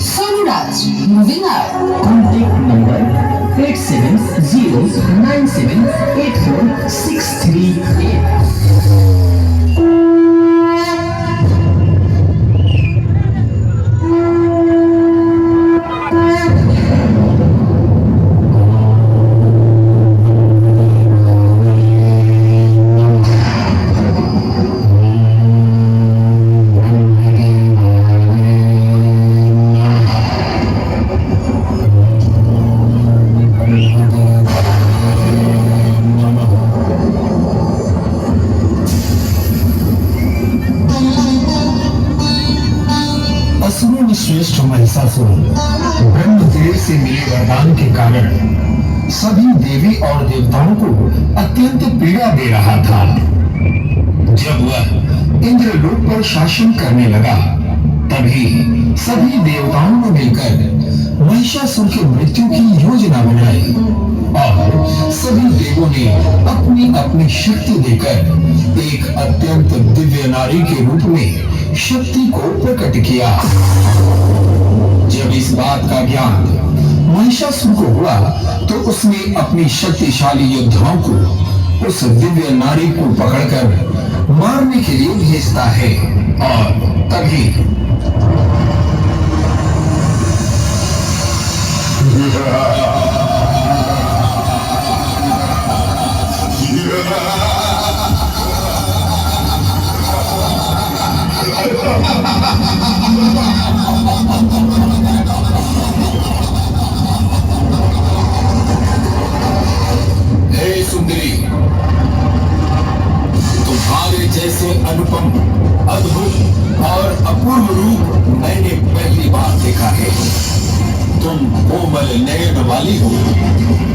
Sonuraj, moving out. Contact number 8709784638. असुरों में श्रेष्ठ महिषासुर ब्रह्मदेव से मिले वरदान के कारण सभी देवी और देवताओं को अत्यंत पीड़ा दे रहा था। जब वह इंद्रलोक पर शासन करने लगा तभी सभी देवताओं ने मिलकर महिषासुर की मृत्यु की योजना बनाई और सभी देवों ने अपनी अपनी शक्ति देकर एक अत्यंत दिव्य नारी के रूप में शक्ति को प्रकट किया। जब इस बात का ज्ञान महिषासुर को हुआ तो उसने अपनी शक्तिशाली योद्धाओं को उस दिव्य नारी को पकड़कर मारने के लिए भेजता है और तभी हे सुंदरी, तुम्हारे जैसे अनुपम, अद्भुत और अपूर्व रूप मैंने पहली बार देखा है। तुम कोमल नयन वाली हो,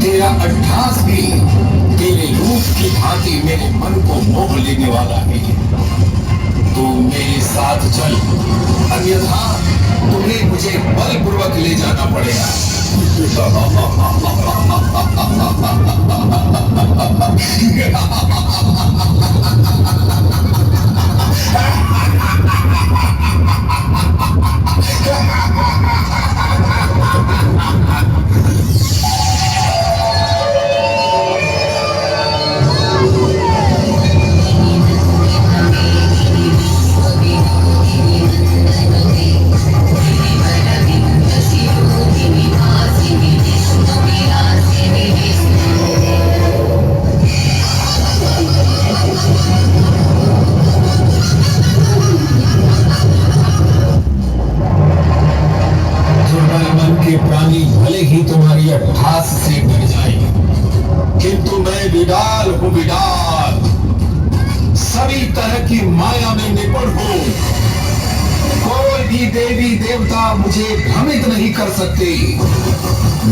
तेरा अट्ठास भी तेरे रूप की भांति मेरे मन को मोह लेने वाला है। तू मेरे साथ चल, अन्यथा तुम्हें मुझे बलपूर्वक ले जाना पड़ेगा। प्राणी भले ही तुम्हारी अट्ठास से डर जाए, किंतु मैं विडाल हूं, विडाल। सभी तरह की माया में निपुण हूं। कोई भी देवी देवता मुझे भ्रमित नहीं कर सकते।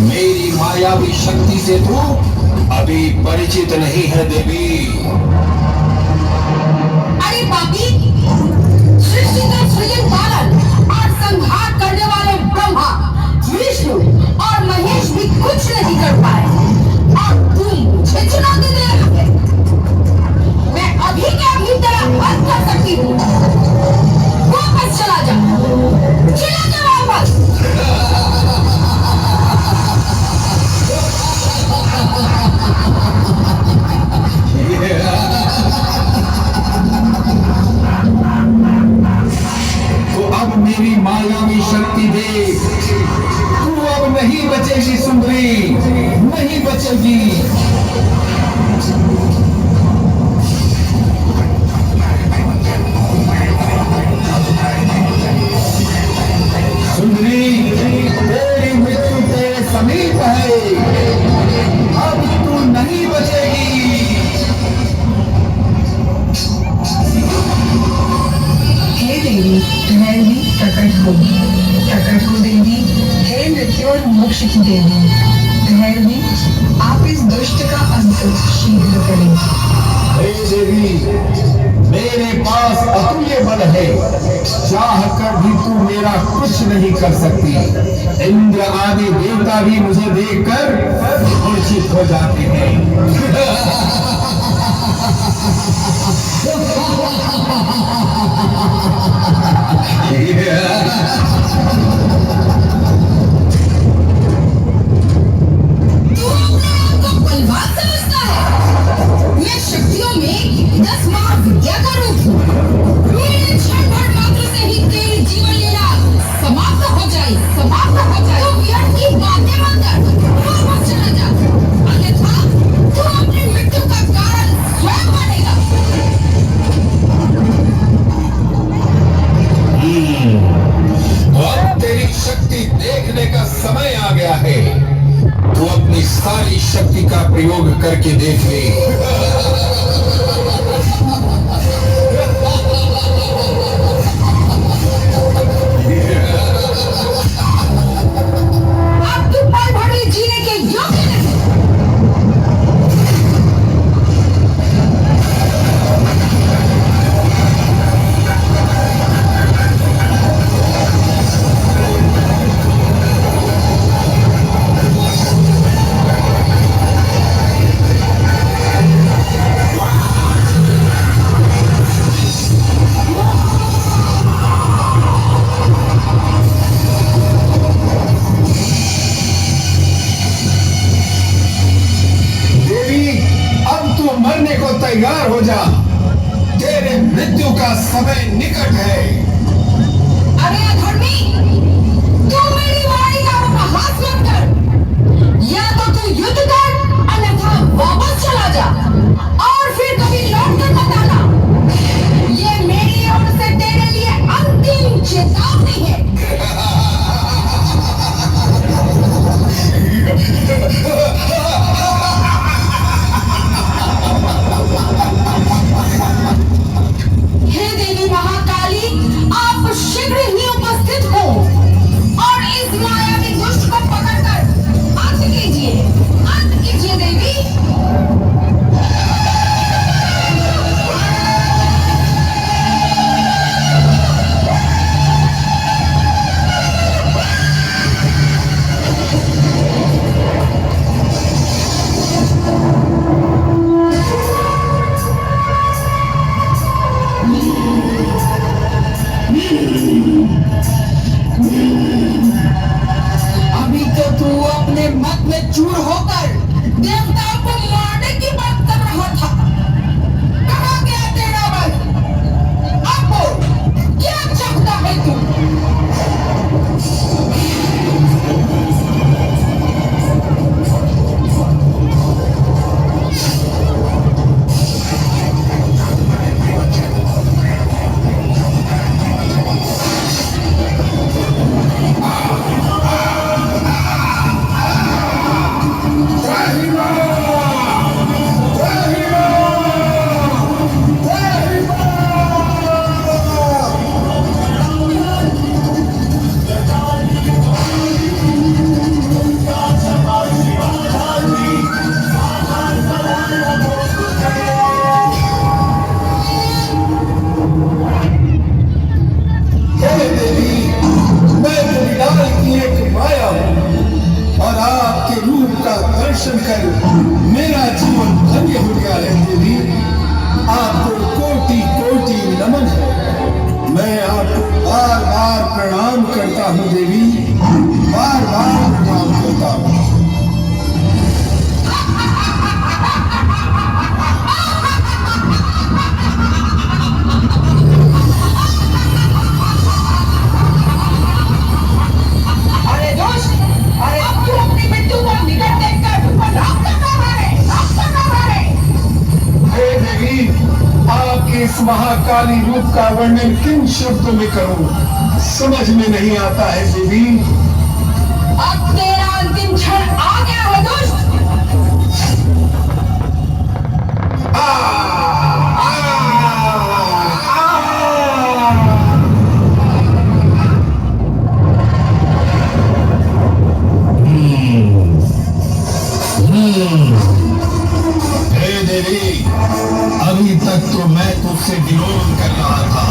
मेरी मायावी शक्ति से तू अभी परिचित नहीं है देवी। अरे पापी, सृष्टि का सृजन पालन और संहार करने वाले ब्रह्मा, विष्णु और महेश भी कुछ नहीं कर पाए और तुम मुझे चुनौती दे रहे हो। मैं अभी के अभी तेरा वध कर सकती हूँ। वापस चला जा वापस। तो अब मेरी मायावी शक्ति देख, तू अब नहीं बचेगी सुंदरी, नहीं बचेगी। सुंदरी, तेरी मृत्यु तेरे समीप है, अब तू नहीं बचेगी। हे देवी, मैं भी प्रकट हो देवी। हे मृत्यु और मोक्ष की देवी, भैरवी, आप इस दुष्ट का अंत शीघ्र करें। हे देवी, मेरे पास अतुल्य बल है, चाह कर भी तू मेरा कुछ नहीं कर सकती। इंद्र आदि देवता भी मुझे देखकर मूर्छित हो जाते हैं। सारी शक्ति का प्रयोग करके देख ले। अब तू पल भर भी जीने के योग्य नहीं। तैयार हो जा, तेरे मृत्यु का समय निकट है। अरे अधर्मी, तू मेरी वाणी का उपहास मत कर। या तो तू युद्ध कर अन्यथा वापस चला जा और फिर कभी लौट कर मत आना। ये मेरी ओर से तेरे लिए अंतिम चेतावनी है। हे देवी महाकाली, आप शीघ्र ही उपस्थित हो और इस मायावी दुष्ट को पकड़कर अंत कीजिए देवी। अभी तो तू अपने मत में चूर होकर देवताओं को मारने की बात कर रहा था। कहाँ गया तेरा बल? अब बोल, क्या चाहता है तू? दर्शन कर मेरा जीवन धन्य हो गया है देवी। आपको कोटि कोटि नमन है। मैं आपको बार बार प्रणाम करता हूँ देवी, बार बार प्रणाम करता हूँ। अरे दोस्त, अरे अब तू अपनी मृत्यु को निकट देखकर राम कर रहा है। हे देवी, आपके इस महाकाली रूप का वर्णन किन शब्दों में करूं, समझ में नहीं आता है देवी। अब तेरा अंतिम क्षण आ गया है दोस्त। हे देवी, अभी तक तो मैं तुझसे विरोध कर रहा था,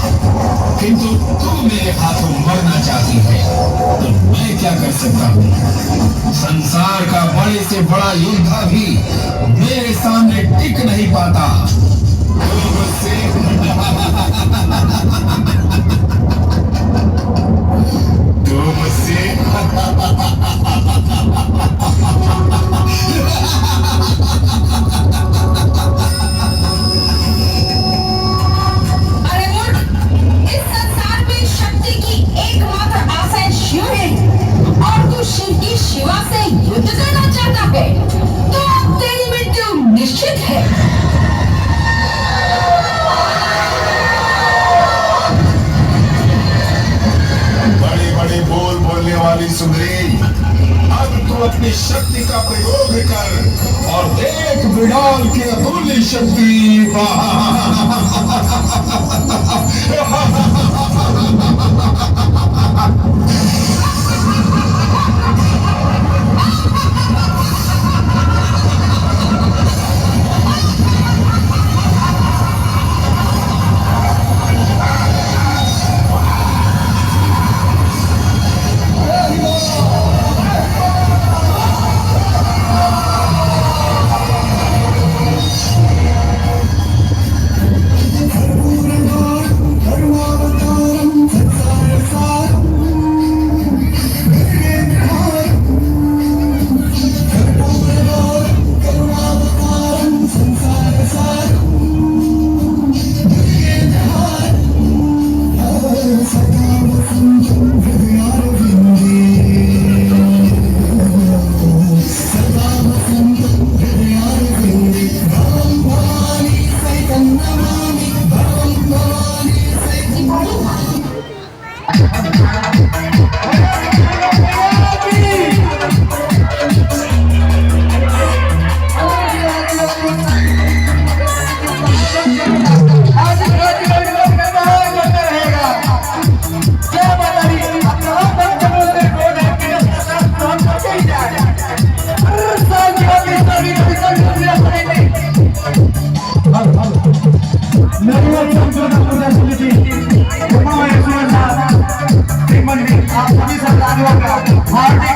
किंतु तू मेरे हाथों मरना चाहती है, तो मैं क्या कर सकता हूँ? संसार का बड़े से बड़ा योद्धा भी मेरे सामने टिक नहीं पाता। तो मुझसे अरे मूर्ख, इस संसार में शक्ति की एकमात्र आशा शिव है और तू शिव की शिवा से युद्ध करना चाहता है, तो अब तेरी मृत्यु निश्चित है। अरे बोल बोलने वाली सुंदरी, अब तू अपनी शक्ति का प्रयोग कर और देख बिडाल की अतुल्य शक्ति। आप सभी सरकारों का हार्दिक